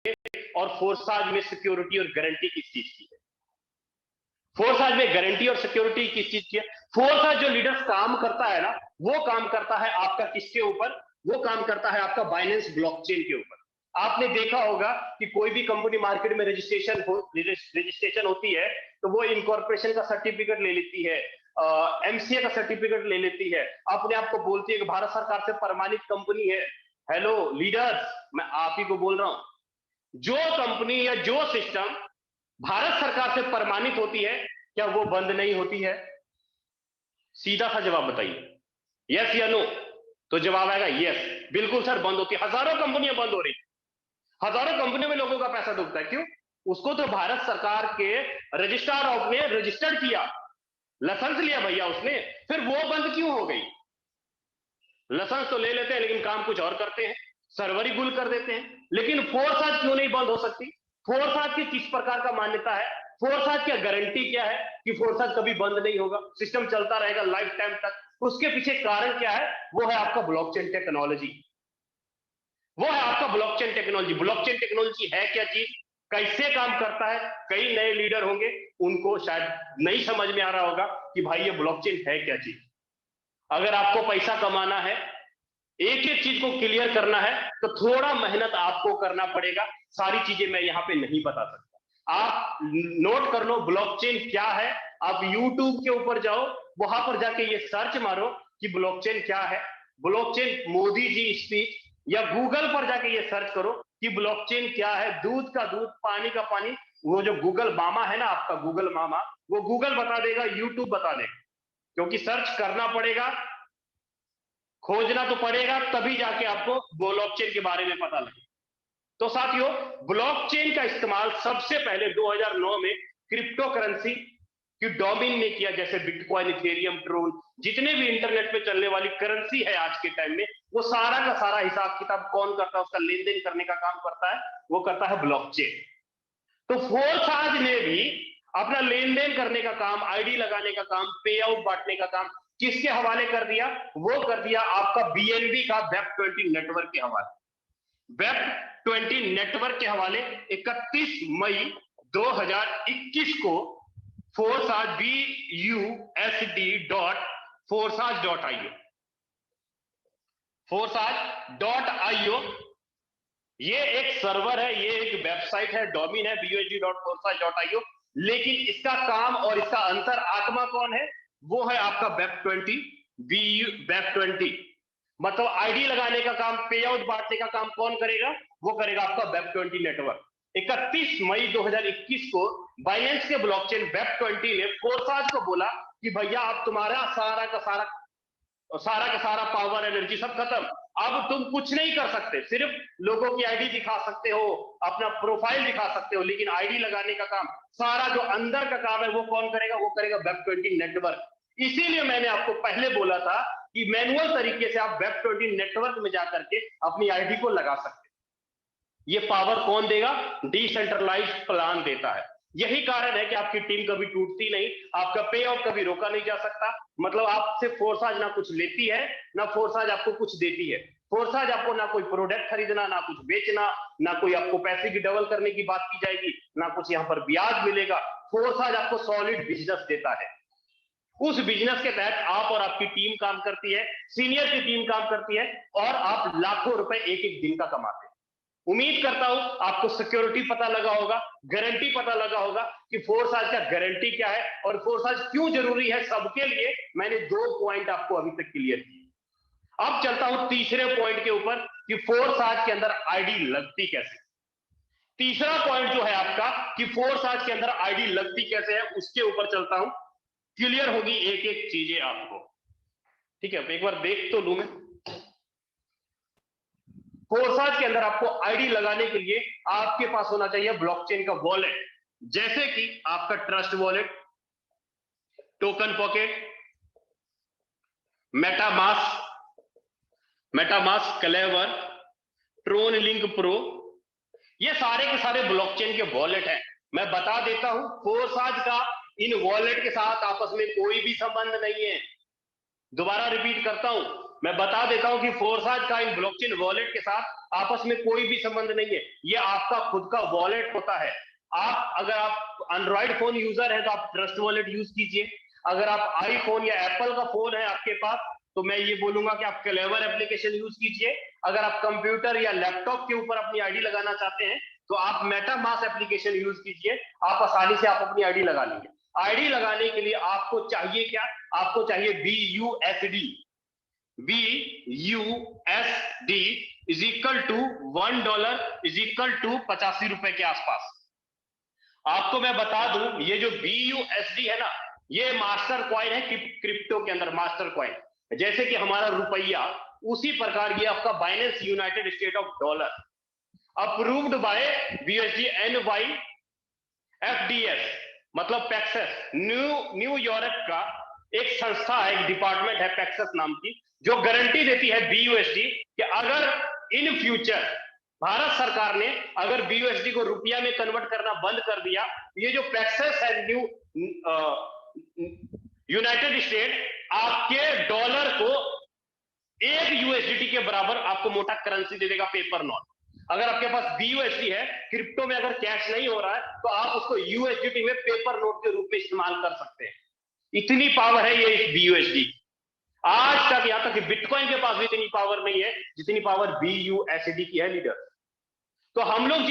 और फोर्साज में सिक्योरिटी और गारंटी किस चीज की है? फोर्साज में गारंटी और सिक्योरिटी किस चीज की है? फोर्साज जो लीडर्स काम करता है ना, वो काम करता है आपका किसके ऊपर? वो काम करता है आपका बाइनेंस ब्लॉकचेन के ऊपर। आपने देखा होगा कि कोई भी कंपनी मार्केट में रजिस्ट्रेशन होती है तो वो इनकॉर्पोरेशन का सर्टिफिकेट ले लेती है, एमसीए का सर्टिफिकेट ले लेती है, अपने आप को बोलती है कि भारत सरकार से प्रमाणित कंपनी है। हेलो लीडर्स, मैं आप ही को बोल रहा हूं, जो कंपनी या जो सिस्टम भारत सरकार से प्रमाणित होती है, क्या वो बंद नहीं होती है? सीधा सा जवाब बताइए, यस या नो? तो जवाब आएगा यस, बिल्कुल सर बंद होती है। हजारों कंपनियां बंद हो रही, हजारों कंपनियों में लोगों का पैसा डूबता है। क्यों? उसको तो भारत सरकार के रजिस्ट्रार ऑफ ने रजिस्टर्ड किया, लाइसेंस लिया भैया उसने, फिर वो बंद क्यों हो गई? लाइसेंस तो ले लेते हैं लेकिन काम कुछ और करते हैं, सर्वर ही गुल कर देते हैं। लेकिन फोर्साज क्यों नहीं बंद हो सकती? फोर्साज की किस प्रकार का मान्यता है? फोर्साज की गारंटी क्या है कि फोर्साज कभी बंद नहीं होगा, सिस्टम चलता रहेगा लाइफ टाइम तक? उसके पीछे कारण क्या है? वो है आपका ब्लॉकचेन टेक्नोलॉजी। वो है आपका ब्लॉकचेन टेक्नोलॉजी। ब्लॉकचेन टेक्नोलॉजी है क्या चीज, कैसे काम करता है? कई नए लीडर होंगे, उनको शायद नहीं समझ में आ रहा होगा कि भाई ये ब्लॉकचेन है क्या चीज। अगर आपको पैसा कमाना है, एक एक चीज को क्लियर करना है, तो थोड़ा मेहनत आपको करना पड़ेगा। सारी चीजें मैं यहाँ पे नहीं बता सकता। आप नोट कर लो ब्लॉकचेन क्या है। आप यूट्यूब के ऊपर जाओ, वहां पर जाके ये सर्च मारो कि ब्लॉकचेन क्या है, ब्लॉकचेन मोदी जी स्पीच, या गूगल पर जाके ये सर्च करो कि ब्लॉकचेन क्या है। दूध का दूध, पानी का पानी, वो जो गूगल मामा है ना आपका, गूगल मामा, वो गूगल बता देगा, यूट्यूब बता देगा, क्योंकि सर्च करना पड़ेगा, खोजना तो पड़ेगा, तभी जाके आपको ब्लॉकचेन के बारे में पता लगे। तो साथियों, ब्लॉकचेन का इस्तेमाल सबसे पहले 2009 में क्रिप्टो करेंसी की डोमिन ने किया, जैसे बिटकॉइन, इथेरियम, ट्रोन, जितने भी इंटरनेट पे चलने वाली करेंसी है आज के टाइम में, वो सारा का सारा हिसाब किताब कौन करता है? उसका लेन देन करने का काम करता है, वो करता है ब्लॉकचेन। तो फोर्साज ने भी अपना लेन देन करने का काम, आईडी लगाने का काम, पे आउट बांटने का काम किसके हवाले कर दिया? वो कर दिया आपका बीएनबी का वेब20 नेटवर्क के हवाले। वेब20 नेटवर्क के हवाले 31 मई 2021 को फोर्साज BUSD.फोर्साज.io, फोर्साज.io, ये एक सर्वर है, ये एक वेबसाइट है, डोमेन है BUSD.फोर्साज.io। लेकिन इसका काम और इसका अंतर आत्मा कौन है? वो है आपका वेब20, वेब20। मतलब आईडी लगाने का काम, पे आउट बांटने का काम कौन करेगा? वो करेगा आपका वेब20 नेटवर्क। 31 मई 2021 को बाइनेंस के ब्लॉकचेन वेब20 ने फोर्साज को बोला कि भैया अब तुम्हारा सारा का सारा पावर, एनर्जी सब खत्म, अब तुम कुछ नहीं कर सकते, सिर्फ लोगों की आईडी दिखा सकते हो, अपना प्रोफाइल दिखा सकते हो, लेकिन आईडी लगाने का काम, सारा जो अंदर का काम है, वो कौन करेगा? वो करेगा वेब20 नेटवर्क। इसीलिए मैंने आपको पहले बोला था कि मैनुअल तरीके से आप वेब20 नेटवर्क में जाकर के अपनी आईडी को लगा सकते हैं। ये पावर कौन देगा? डिसेंट्रलाइज्ड प्लान देता है। यही कारण है कि आपकी टीम कभी टूटती नहीं, आपका पे आउट कभी रोका नहीं जा सकता। मतलब आपसे फोर्साज ना कुछ लेती है, ना फोर्साज आपको कुछ देती है। फोर्साज आपको ना कोई प्रोडक्ट खरीदना, ना कुछ बेचना, ना कोई आपको पैसे की डबल करने की बात की जाएगी, ना कुछ यहाँ पर ब्याज मिलेगा। फोर्साज आपको सॉलिड बिजनेस देता है। उस बिजनेस के तहत आप और आपकी टीम काम करती है, सीनियर की टीम काम करती है, और आप लाखों रुपए एक एक दिन का कमाते हैं। उम्मीद करता हूं आपको सिक्योरिटी पता लगा होगा, गारंटी पता लगा होगा कि फोर्साज का गारंटी क्या है और फोर्साज क्यों जरूरी है सबके लिए। मैंने 2 पॉइंट आपको अभी तक क्लियर किए। अब चलता हूं तीसरे पॉइंट के ऊपर कि फोर्साज के अंदर आईडी लगती कैसे। तीसरा पॉइंट जो है आपका कि फोर्साज के अंदर आईडी लगती कैसे है, उसके ऊपर चलता हूं, क्लियर होगी एक एक चीजें आपको। ठीक है, एक बार देख तो लूं मैं। फोर्साज के अंदर आपको आईडी लगाने के लिए आपके पास होना चाहिए ब्लॉकचेन का वॉलेट, जैसे कि आपका Trust Wallet, Token Pocket, MetaMask Klever, TronLink Pro, ये सारे के सारे ब्लॉकचेन के वॉलेट हैं। मैं बता देता हूं, फोर्साज का इन वॉलेट के साथ आपस में कोई भी संबंध नहीं है। दोबारा रिपीट करता हूं, मैं बता देता हूं कि फोर्साज का इन ब्लॉकचेन वॉलेट के साथ आपस में कोई भी संबंध नहीं है, ये आपका खुद का वॉलेट होता है। अगर आप एंड्रॉइड फोन यूजर है तो आप ट्रस्ट वॉलेट यूज कीजिए। अगर आप आईफोन या एप्पल का फोन है आपके पास तो मैं ये बोलूंगा कि आप क्लेवर एप्लीकेशन यूज कीजिए। अगर आप कंप्यूटर या लैपटॉप के ऊपर अपनी आईडी लगाना चाहते हैं तो आप मेटामास्क एप्लीकेशन यूज कीजिए, आप आसानी से आप अपनी आईडी लगा लेंगे। आईडी लगाने के लिए आपको चाहिए क्या? आपको चाहिए BUSD। BUSD is equal to $1 is equal to 85 रुपए के आसपास। आपको मैं बता दूं, ये जो BUSD है ना, ये मास्टर कॉइन है क्रिप्टो के अंदर, मास्टर कॉइन। जैसे कि हमारा रुपया, उसी प्रकार ये आपका Binance United state of dollar, approved by BUSD NYFDS, मतलब पैक्सस, न्यूयॉर्क का एक संस्था है, एक डिपार्टमेंट है पैक्सस नाम की, जो गारंटी देती है BUSD कि अगर इन फ्यूचर भारत सरकार ने अगर BUSD को रुपया में कन्वर्ट करना बंद कर दिया, ये जो पैक्सस है यूनाइटेड स्टेट आपके डॉलर को 1 USDT के बराबर आपको मोटा करेंसी दे देगा, पेपर नोट। अगर आपके पास BUSD है, क्रिप्टो में अगर कैश नहीं हो रहा है तो आप उसको USDT में पेपर नोट के रूप में इस्तेमाल कर सकते हैं। इतनी पावर है ये BUSD। आज तक, यहां तक कि बिटकॉइन के पास भी इतनी पावर नहीं है जितनी पावर BUSD की है लीडर। तो हम लोग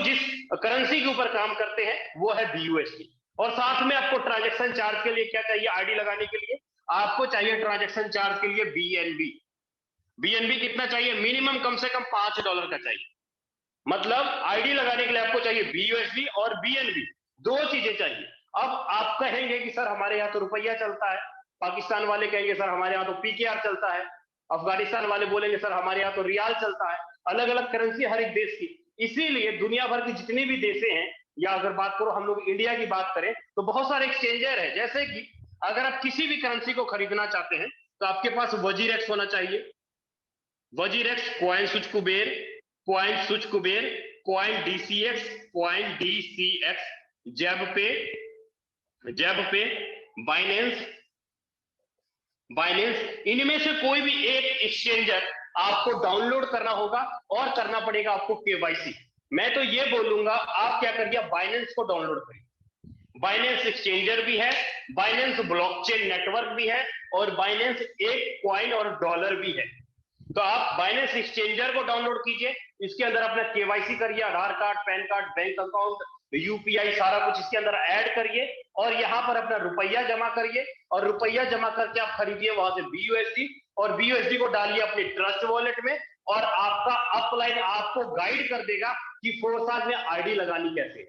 जिस करेंसी के ऊपर काम करते हैं वो है BUSD। और साथ में आपको ट्रांजैक्शन चार्ज के लिए क्या चाहिए? आईडी लगाने के लिए आपको चाहिए ट्रांजैक्शन चार्ज के लिए BNB। BNB कितना चाहिए? मिनिमम कम से कम $5 का चाहिए। मतलब आईडी लगाने के लिए आपको चाहिए BUSD और BNB, दो चीजें चाहिए। अब आप कहेंगे कि सर हमारे यहाँ तो रुपया चलता है, पाकिस्तान वाले कहेंगे सर हमारे यहाँ तो PKR चलता है, अफगानिस्तान वाले बोलेंगे सर हमारे यहाँ तो रियाल चलता है। अलग अलग करेंसी हर एक देश की, इसीलिए दुनिया भर की जितनी भी देशें हैं, या अगर बात करो हम लोग इंडिया की बात करें तो बहुत सारे एक्सचेंजर है। जैसे कि अगर आप किसी भी करेंसी को खरीदना चाहते हैं तो आपके पास वजीरेक्स होना चाहिए, WazirX, coin switch Kuber, coin switch Kuber, coin DCX, coin DCX, जेब पे, बाइनेंस, इनमें से कोई भी एक एक्सचेंजर आपको डाउनलोड करना होगा और करना पड़ेगा आपको KYC। मैं तो ये बोलूंगा आप क्या करिए, बाइनेंस को डाउनलोड करिए। बाइनेंस एक्सचेंजर भी है, बाइनेंस ब्लॉकचेन नेटवर्क भी है, और बाइनेंस एक कॉइन और डॉलर भी है। तो आप बाइनेंस एक्सचेंजर को डाउनलोड कीजिए, इसके अंदर अपना KYC करिए, Aadhaar card, PAN card, bank account, UPI सारा कुछ इसके अंदर ऐड करिए, और यहाँ पर अपना रुपया जमा करिए, और रुपया जमा करके आप खरीदिए वहां से BUSD, और BUSD को डालिए अपने ट्रस्ट वॉलेट में, और आपका अपलाइन आपको गाइड कर देगा कि फोर्साज में आईडी लगानी कैसे है।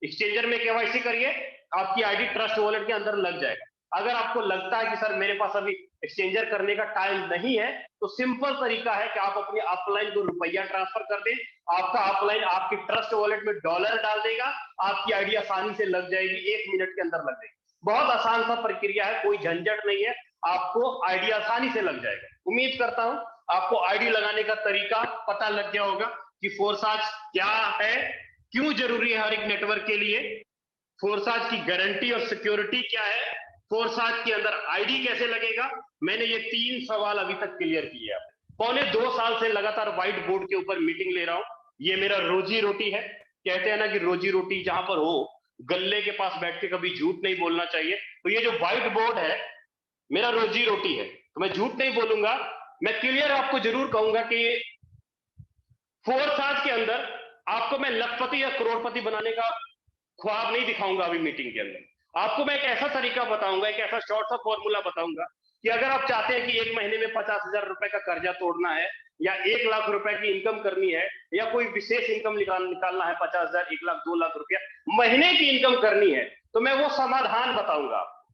एक्सचेंजर में KYC करिए, आपकी आईडी ट्रस्ट वॉलेट के अंदर लग जाएगा। अगर आपको लगता है कि सर मेरे पास अभी एक्सचेंजर करने का टाइम नहीं है, तो सिंपल तरीका है कि आप अपने अपलाइन को रुपया ट्रांसफर कर दें, आपका अपलाइन आपकी ट्रस्ट वॉलेट में डॉलर डाल देगा, आपकी आईडी आसानी से लग जाएगी, 1 मिनट के अंदर लग जाएगी। बहुत आसान सा प्रक्रिया है, कोई झंझट नहीं है, आपको आईडी आसानी से लग जाएगा। उम्मीद करता हूं आपको आईडी लगाने का तरीका पता लग गया होगा कि फोर्साज क्या है, क्यों जरूरी है हर एक नेटवर्क के लिए, फोर्साज की गारंटी और सिक्योरिटी क्या है, फोर्साज के अंदर आईडी कैसे लगेगा। मैंने ये 3 सवाल अभी तक क्लियर किए। पौने 2 साल से लगातार व्हाइट बोर्ड के ऊपर मीटिंग ले रहा हूं, ये मेरा रोजी रोटी है। कहते हैं ना कि रोजी रोटी जहां पर हो, गल्ले के पास बैठ के कभी झूठ नहीं बोलना चाहिए। तो ये जो व्हाइट बोर्ड है मेरा रोजी रोटी है, तो मैं झूठ नहीं बोलूंगा। मैं क्लियर आपको जरूर कहूंगा कि फोर्साज के अंदर आपको मैं लखपति या करोड़पति बनाने का ख्वाब नहीं दिखाऊंगा। अभी मीटिंग के अंदर आपको मैं एक ऐसा तरीका बताऊंगा, एक ऐसा शॉर्ट सा फॉर्मूला बताऊंगा कि अगर आप चाहते हैं कि एक महीने में 50,000 रुपए का कर्जा तोड़ना है, या 1 लाख रुपए की इनकम करनी है, या कोई विशेष इनकम निकालना है, 50,000, 1 लाख, 2 लाख रुपया महीने की इनकम करनी है, तो मैं वो समाधान बताऊंगा।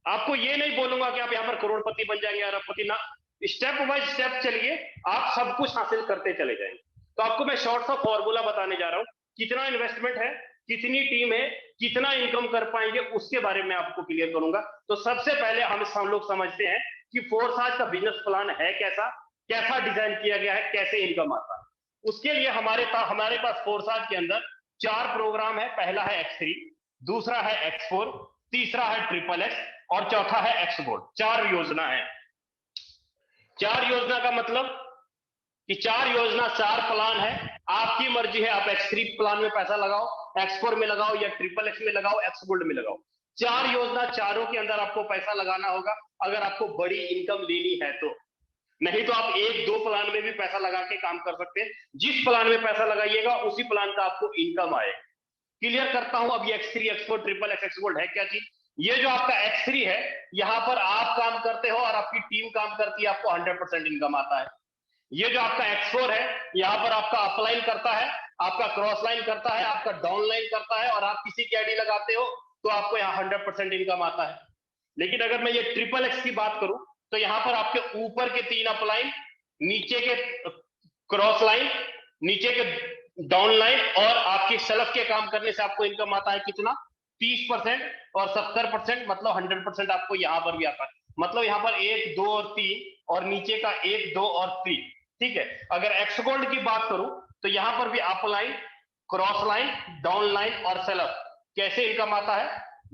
आपको ये नहीं बोलूंगा कि आप यहाँ पर करोड़पति बन जाएंगे, अरबपति ना। स्टेप बाय स्टेप चलिए, आप सब कुछ हासिल करते चले जाएंगे। तो आपको मैं शॉर्ट सा फॉर्मूला बताने जा रहा हूं, कितना इन्वेस्टमेंट है, कितनी टीम है, कितना इनकम कर पाएंगे, उसके बारे में आपको क्लियर करूंगा। तो सबसे पहले हम लोग समझते हैं कि फोर्साज का बिजनेस प्लान है कैसा, कैसा डिजाइन किया गया है, कैसे इनकम आता है। उसके लिए हमारे पास फोर्साज के अंदर 4 प्रोग्राम है। पहला है X3, दूसरा है X4, तीसरा है XXX, और चौथा है XBOT। 4 योजना है। 4 योजना का मतलब कि 4 योजना 4 प्लान है, आपकी मर्जी है, आप X3 प्लान में पैसा लगाओ, X4 में लगाओ या XXX में लगाओ, X गोल्ड में लगाओ। 4 योजना, चारों के अंदर आपको पैसा लगाना होगा अगर आपको बड़ी इनकम लेनी है तो। नहीं तो आप 1-2 प्लान में भी पैसा लगा के काम कर सकते हैं। जिस प्लान में पैसा लगाइएगा उसी प्लान का आपको इनकम आएगा। क्लियर करता हूं। अब ये X3, X4, XXX, X gold है क्या चीज? ये जो आपका X3 है, यहां पर आप काम करते हो और आपकी टीम काम करती है, आपको 100% इनकम आता है। ये जो आपका X4 है, यहां पर आपका अपलाइन करता है, आपका क्रॉस लाइन करता है, आपका डाउन लाइन करता है और आप किसी की आईडी लगाते हो तो आपको यहाँ 100% इनकम आता है। लेकिन अगर मैं ये XXX की बात करूं तो यहां पर आपके ऊपर के 3 अपलाइन, नीचे के क्रॉस लाइन, नीचे के डाउन लाइन और आपकी सेल्फ के काम करने से आपको इनकम आता है कितना? 30% और 70%, मतलब 100% आपको यहां पर भी आता है। मतलब यहां पर 1, 2 और 3 और नीचे का 1, 2 और 3। ठीक है। अगर एक्स गोल्ड की बात करूं तो यहां पर भी up line, cross line, down line और सेल्फ कैसे इनकम आता है?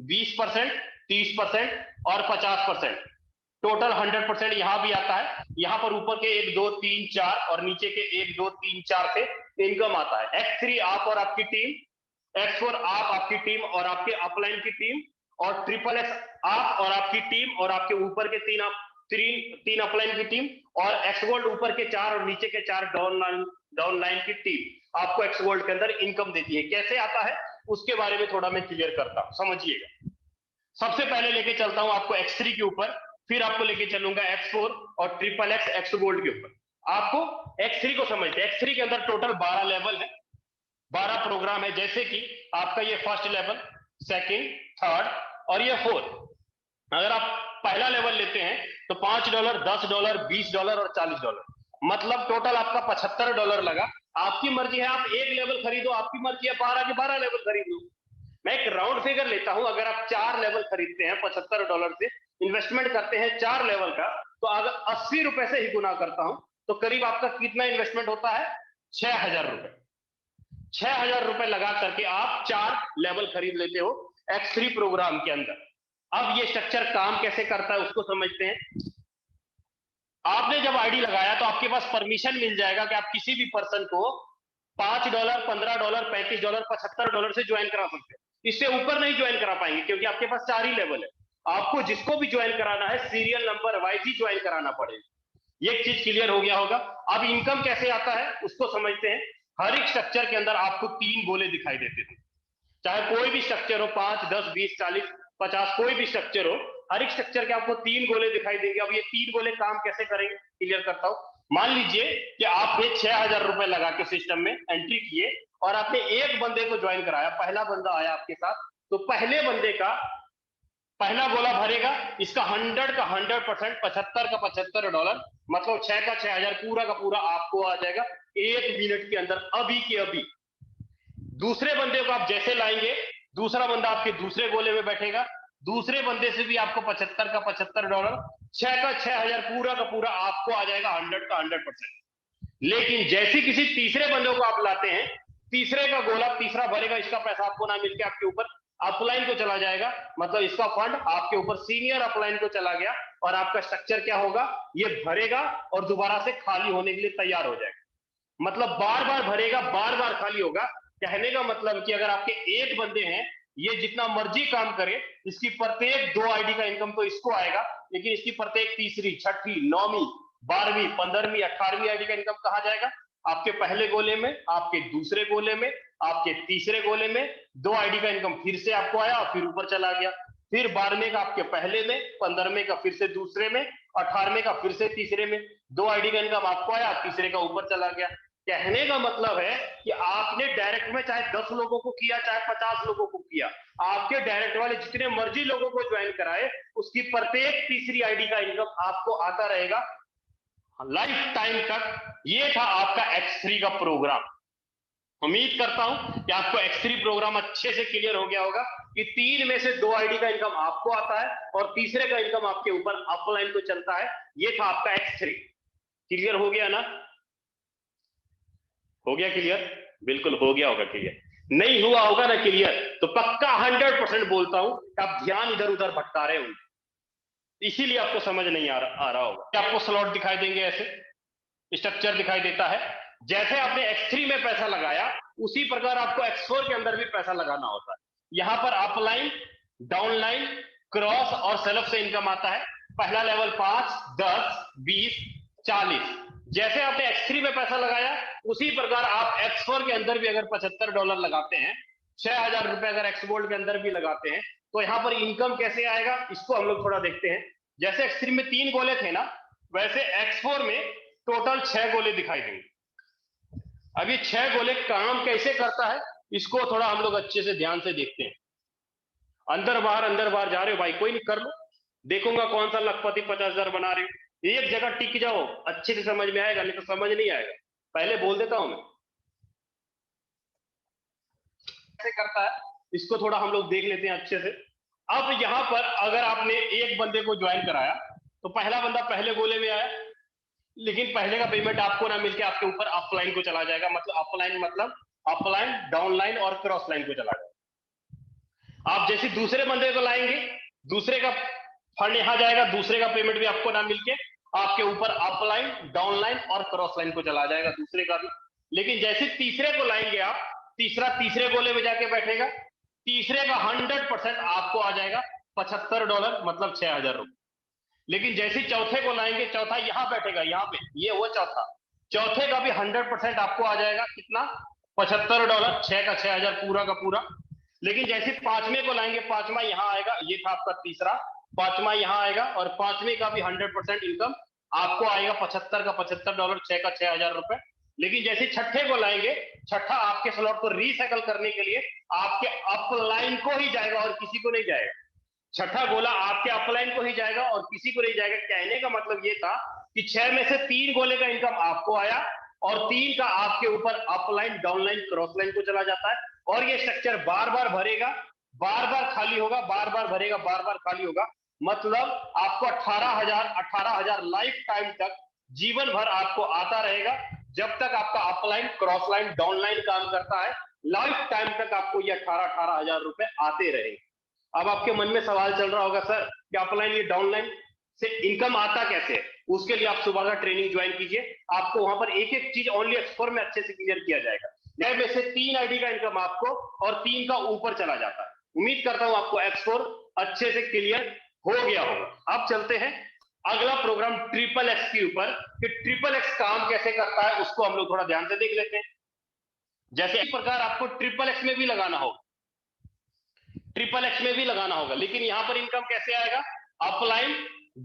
20%, 30% और 50%, टोटल 100% यहां भी आता है। यहां पर ऊपर के 1, 2, 3, 4 और नीचे के 1, 2, 3, 4 से इनकम आता है। X3 आप और आपकी टीम, X4 आप, आपकी टीम और आपके अपलाइन की टीम, और XXX आप और आपकी टीम और आपके ऊपर के 3 अपलाइन की टीम, और एक्स गोल्ड ऊपर के 4 और नीचे के 4 डाउन लाइन की टीम आपको एक्स गोल्ड के अंदर इनकम देती है। कैसे आता है उसके बारे में थोड़ा मैं क्लियर करता हूं, समझिएगा। सबसे पहले लेके चलता हूं आपको X3 के ऊपर, फिर आपको लेके चलूंगा X4 और XXX एक्स गोल्ड के ऊपर। आपको X3 को समझते हैं। X3 के अंदर टोटल 12 लेवल है, 12 प्रोग्राम है। जैसे कि आपका ये फर्स्ट लेवल, सेकंड, थर्ड और ये फोर्थ। अगर आप पहला लेवल लेते हैं तो $5, $10, $20 और $40, मतलब टोटल आपका $75 लगा। आपकी मर्जी है, आप एक लेवल खरीदो, आपकी मर्जी है 12 के 12 लेवल खरीद लो। मैं एक राउंड फिगर लेता हूं, अगर आप 4 लेवल खरीदते हैं $75 से, इन्वेस्टमेंट करते हैं 4 लेवल का, तो अगर 80 रुपए से ही गुना करता हूं तो करीब आपका कितना इन्वेस्टमेंट होता है? 6,000 रुपए। 6,000 रुपए लगा करके आप 4 लेवल खरीद लेते हो X3 प्रोग्राम के अंदर। अब ये स्ट्रक्चर काम कैसे करता है उसको समझते हैं। आपने जब आईडी लगाया तो आपके पास परमिशन मिल जाएगा कि आप किसी भी पर्सन को $5, $15, $35, $75 से ज्वाइन करा सकते हैं। इससे ऊपर नहीं ज्वाइन करा पाएंगे क्योंकि आपके पास 4 ही लेवल है। आपको जिसको भी ज्वाइन कराना है सीरियल नंबर वाइज ही ज्वाइन कराना पड़ेगा। ये चीज क्लियर हो गया होगा। अब इनकम कैसे आता है उसको समझते हैं। हर एक स्ट्रक्चर के अंदर आपको 3 गोले दिखाई देते थे, चाहे कोई भी स्ट्रक्चर हो, 5, 10, 20, 40, 50, कोई भी स्ट्रक्चर हो, हर एक स्ट्रक्चर के आपको 3 गोले दिखाई देंगे। अब ये 3 गोले काम कैसे करेंगे क्लियर करता हूं। मान लीजिए कि आपने 6,000 रुपए लगा के सिस्टम में एंट्री किए और आपने एक बंदे को ज्वाइन कराया, पहला बंदा आया आपके साथ, तो पहले बंदे का पहला गोला भरेगा, इसका 100 का 100%, 75 का $75, मतलब 6 का 6,000 पूरा का पूरा आपको आ जाएगा 1 मिनट के अंदर, अभी के अभी। दूसरे बंदे को आप जैसे लाएंगे, दूसरा बंदा आपके दूसरे गोले में बैठेगा, दूसरे बंदे से भी आपको 75 का $75, 6 का 6,000 पूरा का पूरा आपको आ जाएगा 100 का 100%। लेकिन जैसे किसी तीसरे बंदे को आप लाते हैं, तीसरे का गोला तीसरा भरेगा, इसका पैसा आपको ना मिलकर आपके ऊपर अपलाइन को चला जाएगा, मतलब इसका फंड आपके ऊपर सीनियर अपलाइन को चला गया और आपका स्ट्रक्चर क्या होगा, ये भरेगा और दोबारा से खाली होने के लिए तैयार हो जाएगा। मतलब बार बार भरेगा, बार बार खाली होगा। कहने का मतलब कि अगर आपके 1 बंदे हैं, ये जितना मर्जी काम करे, इसकी प्रत्येक 2 आईडी का इनकम तो इसको आएगा, लेकिन इसकी प्रत्येक तीसरी, छठी, 9वीं, 12वीं, 15वीं, 18वीं आईडी का इनकम कहां जाएगा? आपके पहले गोले में, आपके दूसरे गोले में, आपके तीसरे गोले में 2 आईडी का इनकम फिर से आपको आया और फिर ऊपर चला गया। फिर 12वें का आपके पहले में, 15वें का फिर से दूसरे में, 18वें का फिर से तीसरे में 2 आईडी का इनकम आपको आया, तीसरे का ऊपर चला गया। कहने का मतलब है कि आपने डायरेक्ट में चाहे 10 लोगों को किया, चाहे 50 लोगों को किया, आपके डायरेक्ट वाले जितने मर्जी लोगों को ज्वाइन कराए, उसकी प्रत्येक तीसरी आईडी का इनकम आपको आता रहेगा लाइफ टाइम तक। ये था आपका X3 का प्रोग्राम। उम्मीद करता हूं कि आपको X3 प्रोग्राम अच्छे से क्लियर हो गया होगा कि 3 में से 2 आईडी का इनकम आपको आता है और तीसरे का इनकम आपके ऊपर अपलाइन को चलता है। ये था आपका X3। क्लियर हो गया ना? हो गया क्लियर? बिल्कुल हो गया होगा क्लियर। नहीं हुआ होगा ना क्लियर तो पक्का 100% बोलता हूं कि आप ध्यान इधर उधर भटका रहे होंगे, इसीलिए आपको समझ नहीं आ रहा होगा। आपको स्लॉट दिखाई देंगे ऐसे, स्ट्रक्चर दिखाई देता है। जैसे आपने X3 में पैसा लगाया उसी प्रकार आपको X4 के अंदर भी पैसा लगाना होता है। यहां पर अपलाइन, डाउनलाइन, क्रॉस और सेल्फ से इनकम आता है। पहला लेवल 5, 10, 20, 40। जैसे आपने X3 में पैसा लगाया उसी प्रकार आप X4 के अंदर भी अगर $75 लगाते हैं, 6,000 रुपए अगर एक्स गोल्ड के अंदर भी लगाते हैं, तो यहां पर इनकम कैसे आएगा इसको हम लोग थोड़ा देखते हैं। जैसे X3 में 3 गोले थे ना, वैसे X4 में टोटल 6 गोले दिखाई देंगे। अब ये 6 गोले काम कैसे करता है इसको थोड़ा हम लोग अच्छे से ध्यान से देखते हैं। अंदर बाहर जा रहे हो भाई, कोई नहीं, कर लो, देखूंगा कौन सा लखपति 50,000 बना रहे हो। एक जगह टिक जाओ, अच्छे से समझ में आएगा, नहीं तो समझ नहीं आएगा। पहले बोल देता हूं मैं कैसे करता है, इसको थोड़ा हम लोग देख लेते हैं अच्छे से। अब यहां पर अगर आपने एक बंदे को ज्वाइन कराया तो पहला बंदा पहले गोले में आया, लेकिन पहले का पेमेंट आपको ना मिलके आपके ऊपर अपलाइन को चला जाएगा। मतलब अपलाइन, डाउनलाइन और क्रॉस लाइन को चला जाएगा। आप जैसे दूसरे बंदे को लाएंगे, दूसरे का फंड यहां जाएगा, दूसरे का पेमेंट भी आपको ना मिलके आपके ऊपर अपलाइन, डाउनलाइन और क्रॉस लाइन को चला जाएगा, दूसरे का भी। लेकिन जैसे तीसरे को लाएंगे आप, तीसरा तीसरे गोले में जाके बैठेगा, तीसरे का 100% आपको आ जाएगा $75, मतलब 6,000 रुपए। लेकिन जैसे चौथे को लाएंगे, चौथा यहां बैठेगा, यहाँ पे, ये वो चौथा, चौथे का भी 100% आपको आ जाएगा कितना, $75, 6 का 6,000 पूरा का पूरा। लेकिन जैसे पांचवें को लाएंगे, पांचवा यहां आएगा, ये था आपका तीसरा, पांचवा यहां आएगा और पांचवें का भी 100% इनकम आपको आएगा 75 का $75, 6 का 6,000 रुपए। लेकिन जैसे छठे को लाएंगे, छठा आपके स्लॉट को रीसाइकल करने के लिए आपके अपलाइन को ही जाएगा और किसी को नहीं जाएगा। छठा गोला आपके अपलाइन को ही जाएगा और किसी को नहीं जाएगा। कहने का मतलब ये था कि 6 में से 3 गोले का इनकम आपको आया और 3 का आपके ऊपर अपलाइन, डाउनलाइन, क्रॉस लाइन को चला जाता है। और ये स्ट्रक्चर बार बार भरेगा, बार बार खाली होगा, बार बार भरेगा, बार बार खाली होगा। मतलब आपको 18,000 लाइफ टाइम तक, जीवन भर आपको आता रहेगा। जब तक आपका अपलाइन, क्रॉस लाइन, डाउनलाइन काम करता है, लाइफ टाइम तक आपको ये 18,000 रुपए आते रहेंगे। अब आपके मन में सवाल चल रहा होगा, सर कि अपलाइन, ये डाउनलाइन से इनकम आता कैसे है? उसके लिए आप सुबह का ट्रेनिंग ज्वाइन कीजिए, आपको वहां पर एक एक चीज ओनली X4 में अच्छे से क्लियर किया जाएगा। में से 3 आईडी का इनकम आपको और 3 का ऊपर चला जाता है। उम्मीद करता हूं आपको X4 अच्छे से क्लियर हो गया होगा। अब चलते हैं अगला प्रोग्राम XXX के ऊपर, कि XXX काम कैसे करता है उसको हम लोग थोड़ा ध्यान से देख लेते हैं। जैसे इस प्रकार आपको XXX में भी लगाना होगा, XXX में भी लगाना होगा, लेकिन यहां पर इनकम कैसे आएगा, अपलाइन,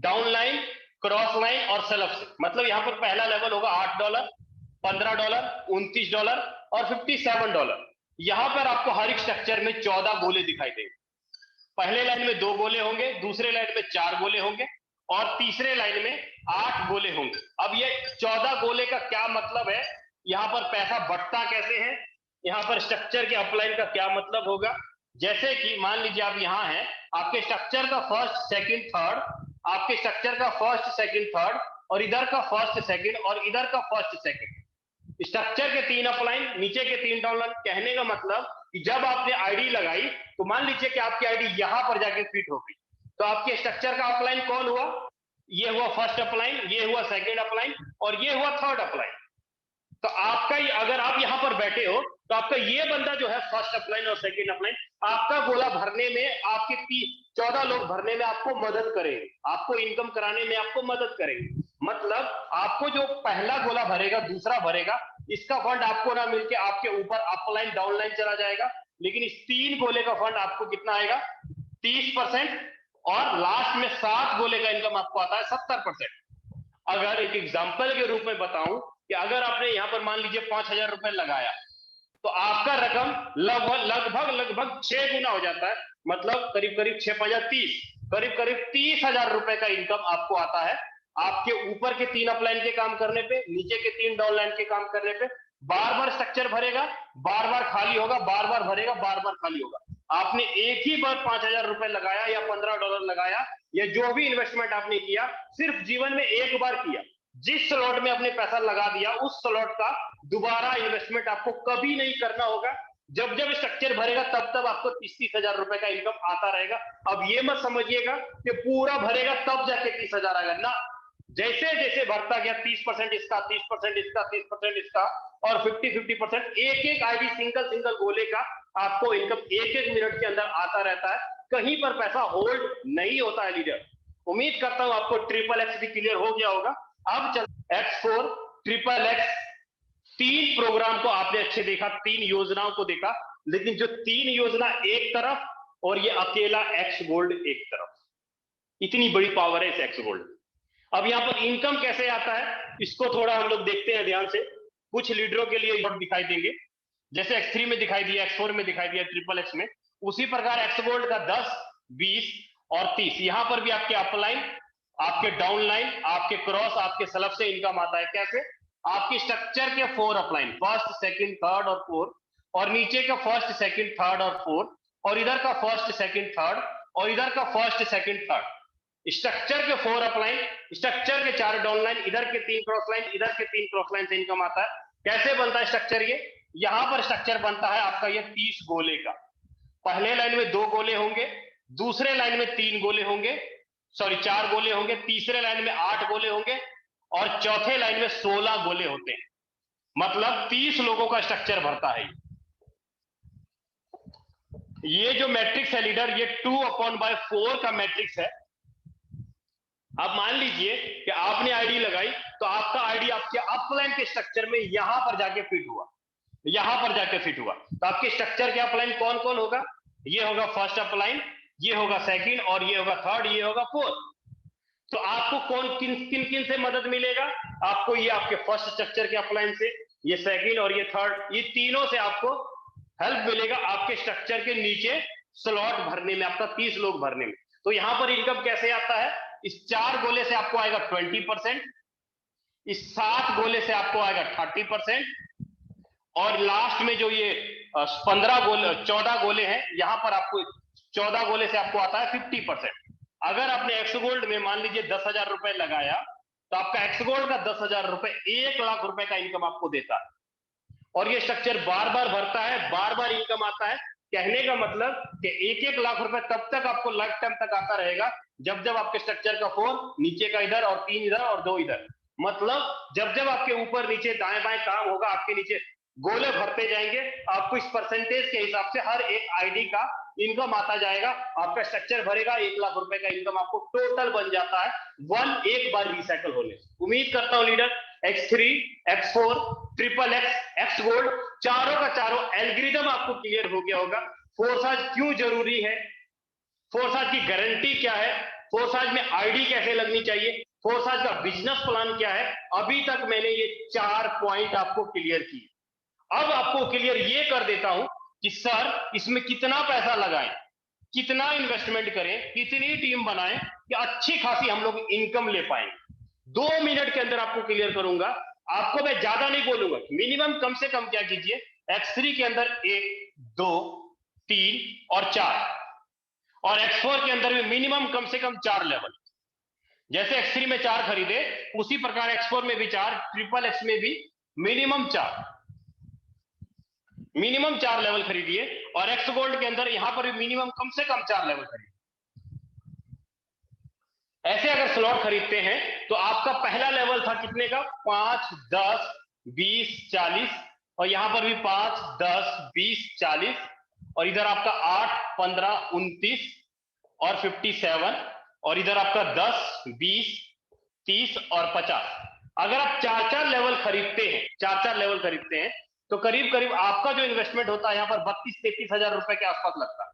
डाउनलाइन, क्रॉस लाइन और सेल्फ से। मतलब यहां पर पहला लेवल होगा $8, $15, $29 और $57। यहां पर आपको हर एक स्ट्रक्चर में 14 गोले दिखाई देंगे। पहले लाइन में 2 गोले होंगे, दूसरे लाइन में 4 गोले होंगे और तीसरे लाइन में 8 गोले होंगे। अब ये 14 गोले का क्या मतलब है, यहां पर पैसा बढ़ता कैसे है, यहां पर स्ट्रक्चर के अपलाइन का क्या मतलब होगा। जैसे कि मान लीजिए आप यहां हैं, आपके स्ट्रक्चर का फर्स्ट, सेकंड, थर्ड, आपके स्ट्रक्चर का फर्स्ट, सेकंड, थर्ड और इधर का फर्स्ट, सेकंड और इधर का फर्स्ट, सेकंड। स्ट्रक्चर के 3 अपलाइन, नीचे के 3 डाउनलाइन। कहने का मतलब कि जब आपने आईडी लगाई तो मान लीजिए कि आपकी आईडी यहां पर जाके फिट हो गई, तो आपके स्ट्रक्चर का अपलाइन कौन हुआ, ये हुआ फर्स्ट अपलाइन, ये हुआ सेकंड अपलाइन और ये हुआ थर्ड अपलाइन। तो आपका ही, अगर आप यहां पर बैठे हो तो आपका ये बंदा जो है फर्स्ट अपलाइन और सेकंड अपलाइन, आपका गोला भरने में, आपके 14 लोग भरने में आपको मदद करेंगे, आपको इनकम कराने में आपको मदद करेंगे। मतलब आपको जो पहला गोला भरेगा, दूसरा भरेगा, इसका फंड आपको ना मिलके आपके ऊपर अपलाइन, डाउनलाइन चला जाएगा। लेकिन इस 3 गोले का फंड आपको कितना आएगा, 30%। और लास्ट में 7 गोले का इनकम आपको आता है 70%। अगर एक एग्जांपल के रूप में बताऊं कि अगर आपने यहां पर मान लीजिए 5,000 रुपए लगाया, तो आपका रकम लगभग 6 गुना हो जाता है। मतलब करीब करीब 6 5 30, करीब करीब 30,000 रुपए का इनकम आपको आता है। आपके ऊपर के 3 अपलाइन के काम करने पे, नीचे के 3 डाउनलाइन के काम करने पे। बार बार स्ट्रक्चर भरेगा, बार बार खाली होगा, बार बार भरेगा, बार बार खाली होगा। आपने एक ही बार 5,000 रुपए लगाया या $15 लगाया या जो भी इन्वेस्टमेंट आपने किया, सिर्फ जीवन में एक बार किया। जिस स्लॉट में आपने पैसा लगा दिया, उस स्लॉट का दोबारा इन्वेस्टमेंट आपको कभी नहीं करना होगा। जब जब स्ट्रक्चर भरेगा तब तब आपको 30,000 रुपए का इनकम आता रहेगा। अब ये मत समझिएगा कि पूरा भरेगा तब जाके 30,000 आएगा ना, जैसे जैसे बढ़ता गया 30% इसका, 30% इसका, 30% इसका और 50-50% एक एक आईडी सिंगल सिंगल गोले का आपको इनकम एक एक मिनट के अंदर आता रहता है। कहीं पर पैसा होल्ड नहीं होता है लीडर। उम्मीद करता हूं आपको ट्रिपल एक्स भी क्लियर हो गया होगा। अब चल X4 ट्रिपल एक्स, 3 प्रोग्राम को आपने अच्छे देखा, 3 योजनाओं को देखा, लेकिन जो 3 योजना एक तरफ और ये अकेला एक्स गोल्ड एक तरफ, इतनी बड़ी पावर है इस एक्स गोल्ड। अब यहां पर इनकम कैसे आता है इसको थोड़ा हम लोग देखते हैं ध्यान से। कुछ लीडरों के लिए दिखाई देंगे, जैसे X3 में दिखाई दिया, X4 में दिखाई दिया, ट्रिपल एक्स में, उसी प्रकार एक्स गोल्ड का 10, 20 और 30 यहां पर भी आपके अपलाइन, आपके डाउनलाइन, आपके क्रॉस, आपके सलब से इनकम आता है। कैसे? आपकी स्ट्रक्चर के 4 अपलाइन, फर्स्ट, सेकंड, थर्ड और फोर्थ, और नीचे का फर्स्ट, सेकंड, थर्ड और फोर्थ, और इधर का फर्स्ट, सेकंड, थर्ड, और इधर का फर्स्ट, सेकंड, थर्ड। स्ट्रक्चर के 4 अपलाइन, स्ट्रक्चर के 4 डाउनलाइन, इधर के 3 क्रॉस लाइन, इधर के 3 क्रॉस लाइन से इनकम आता है। कैसे बनता है स्ट्रक्चर? ये यहां पर स्ट्रक्चर बनता है आपका ये 30 गोले का। पहले लाइन में 2 गोले होंगे, दूसरे लाइन में 3 गोले होंगे, सॉरी 4 गोले होंगे, तीसरे लाइन में 8 गोले होंगे और चौथे लाइन में 16 गोले होते हैं। मतलब 30 लोगों का स्ट्रक्चर भरता है। ये जो मैट्रिक्स है लीडर, ये 2/4 का मैट्रिक्स है। अब मान लीजिए कि आपने आईडी लगाई तो आपका आईडी आपके अपलाइन के स्ट्रक्चर में यहां पर जाके फिट हुआ, यहां पर जाके फिट हुआ, तो आपके स्ट्रक्चर के अपलाइन कौन कौन होगा? ये होगा फर्स्ट अपलाइन, ये होगा सेकंड, और ये होगा थर्ड, ये होगा फोर्थ। तो आपको कौन किन किन किन से मदद मिलेगा? आपको ये आपके फर्स्ट स्ट्रक्चर के अपलाइन से, ये सेकंड और ये थर्ड, ये तीनों से आपको हेल्प मिलेगा आपके स्ट्रक्चर के नीचे स्लॉट भरने में, आपका 30 लोग भरने में। तो यहां पर इनकम कैसे आता है? इस 4 गोले से आपको आएगा 20%, इस 7 गोले से आपको आएगा 30%, और लास्ट में जो ये 14 गोले हैं, यहां पर आपको 14 गोले से आपको आता है 50%। अगर आपने एक्स गोल्ड में मान लीजिए 10,000 रुपए लगाया, तो आपका एक्स गोल्ड का 10,000 रुपए 1 लाख रुपए का इनकम आपको देता है। और ये स्ट्रक्चर बार बार भरता है, बार बार इनकम आता है। कहने का मतलब कि 1-1 लाख रुपए तब तक आपको लाइफ टाइम तक आता रहेगा, जब जब आपके स्ट्रक्चर का 4 नीचे का इधर और 3 इधर और 2 इधर, मतलब जब जब आपके ऊपर नीचे दाएं बाएं काम होगा, आपके नीचे गोले भरते जाएंगे, आपको इस परसेंटेज के हिसाब से हर एक आईडी का इनकम आता जाएगा। आपका स्ट्रक्चर भरेगा, 1 लाख रुपए का इनकम आपको टोटल बन जाता है एक बार रिसाइकल होने। उम्मीद करता हूं leader X3, X4, triple x, x gold, चारों का चारों एल्गोरिथम आपको क्लियर हो गया होगा। फोर्साज क्यों जरूरी है, फोर्साज की गारंटी क्या है, फोर्साज में आईडी कैसे लगनी चाहिए, फोर्साज का बिजनेस प्लान क्या है, अभी तक मैंने ये 4 पॉइंट आपको क्लियर किए। अब आपको क्लियर ये कर देता हूं कि सर इसमें कितना पैसा लगाएं, कितना इन्वेस्टमेंट करें, कितनी टीम बनाएं कि अच्छी खासी हम लोग इनकम ले पाएंगे। 2 मिनट के अंदर आपको क्लियर करूंगा। आपको मैं ज्यादा नहीं बोलूंगा, मिनिमम कम से कम क्या कीजिए, X3 के अंदर 1, 2, 3 और 4, और X4 के अंदर भी मिनिमम कम से कम 4 लेवल। जैसे X3 में 4 खरीदे, उसी प्रकार X4 में भी 4, ट्रिपल एक्स में भी मिनिमम 4, मिनिमम 4 लेवल खरीदिए, और एक्स गोल्ड के अंदर यहां पर भी मिनिमम कम से कम 4 लेवल खरीदिए। ऐसे अगर स्लॉट खरीदते हैं तो आपका पहला लेवल था कितने का? 5, 10, 20, 40, और यहां पर भी 5, 10, 20, 40, और इधर आपका 8, 15, 29 और 57, और इधर आपका 10, 20, 30 और 50। अगर आप 4-4 लेवल खरीदते हैं, 4-4 लेवल खरीदते हैं, तो करीब करीब आपका जो इन्वेस्टमेंट होता है यहां पर 32-33 हजार रुपए के आसपास लगता है।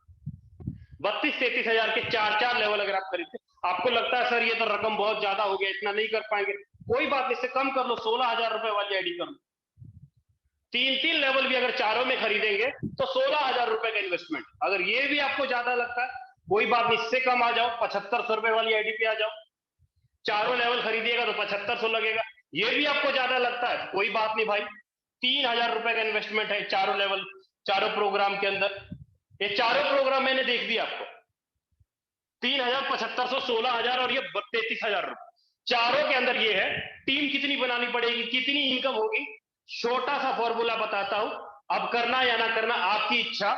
32-33 हजार के 4-4 लेवल अगर आप खरीदते, आपको लगता है सर ये तो रकम बहुत ज्यादा हो गया, इतना नहीं कर पाएंगे, कोई बात नहीं, इससे कम कर लो, 16,000 रुपए वाली आईडी कर लो। 3-3 लेवल भी अगर चारों में खरीदेंगे तो 16,000 रुपए का इन्वेस्टमेंट। अगर ये भी आपको ज्यादा लगता है, कोई बात नहीं, इससे कम आ जाओ, 7500 रुपए वाली आईडी पे आ जाओ। चारों लेवल खरीदिएगा तो 7500 लगेगा। ये भी आपको ज्यादा लगता है, कोई बात नहीं भाई, 3,000 रुपए का इन्वेस्टमेंट है चारों लेवल, चारों प्रोग्राम के अंदर। ये चारों प्रोग्राम मैंने देख दिया आपको, 3,000, 7500, 16,000 और ये 33,000 रुपए, चारों के अंदर ये है। टीम कितनी बनानी पड़ेगी, कितनी इनकम होगी, छोटा सा फॉर्मूला बताता हूं, अब करना या ना करना आपकी इच्छा।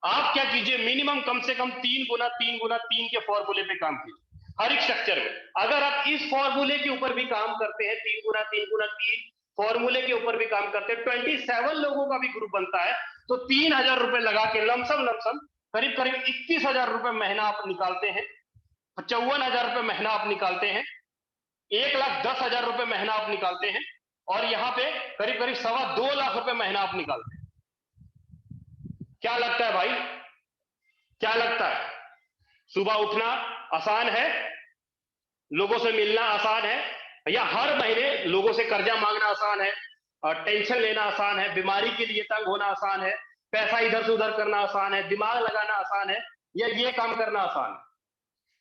आप क्या कीजिए, मिनिमम कम से कम 3 गुना 3 गुना 3 के फॉर्मूले पे काम कीजिए। हर एक स्ट्रक्चर में। अगर आप इस फॉर्मूले के ऊपर भी काम करते हैं, 3 × 3 × 3 फॉर्मूले के ऊपर भी काम करते हैं, 27 लोगों का भी ग्रुप बनता है, तो 3,000 रुपए लगा के लमसम करीब करीब 21,000 रुपए महीना आप निकालते हैं, 54,000 रुपए महीना आप निकालते हैं, 1,10,000 रुपए महीना आप निकालते हैं, और यहाँ पे करीब करीब 2.25 लाख रुपए महीना आप निकालते हैं। क्या लगता है भाई, क्या लगता है? सुबह उठना आसान है, लोगों से मिलना आसान है, या हर महीने लोगों से कर्जा मांगना आसान है, और टेंशन लेना आसान है, बीमारी के लिए तंग होना आसान है, पैसा इधर से उधर करना आसान है, दिमाग लगाना आसान है, या ये काम करना आसान है?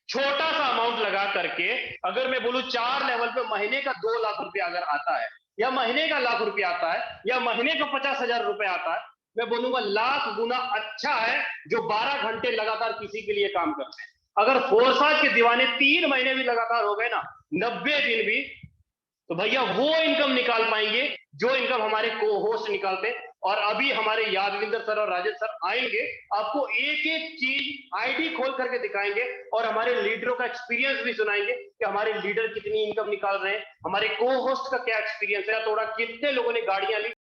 छोटा सा अमाउंट लगा करके अगर मैं बोलूं 4 लेवल पे महीने का 2 लाख रुपया अगर आता है, या महीने का 1,00,000 रुपया आता है, या महीने का 50,000 रुपया आता है, मैं बोलूंगा लाख गुना अच्छा है जो 12 घंटे लगातार किसी के लिए काम करते हैं। अगर फोर्साज के दीवाने 3 महीने भी लगातार हो गए ना, 90 दिन भी, तो भैया वो इनकम निकाल पाएंगे जो इनकम हमारे को होस्ट निकालते हैं। और अभी हमारे यादविंदर सर और राजेश सर आएंगे, आपको एक एक चीज आईडी खोल करके दिखाएंगे, और हमारे लीडरों का एक्सपीरियंस भी सुनाएंगे कि हमारे लीडर कितनी इनकम निकाल रहे हैं, हमारे को होस्ट का क्या एक्सपीरियंस है, थोड़ा कितने लोगों ने गाड़ियां ली।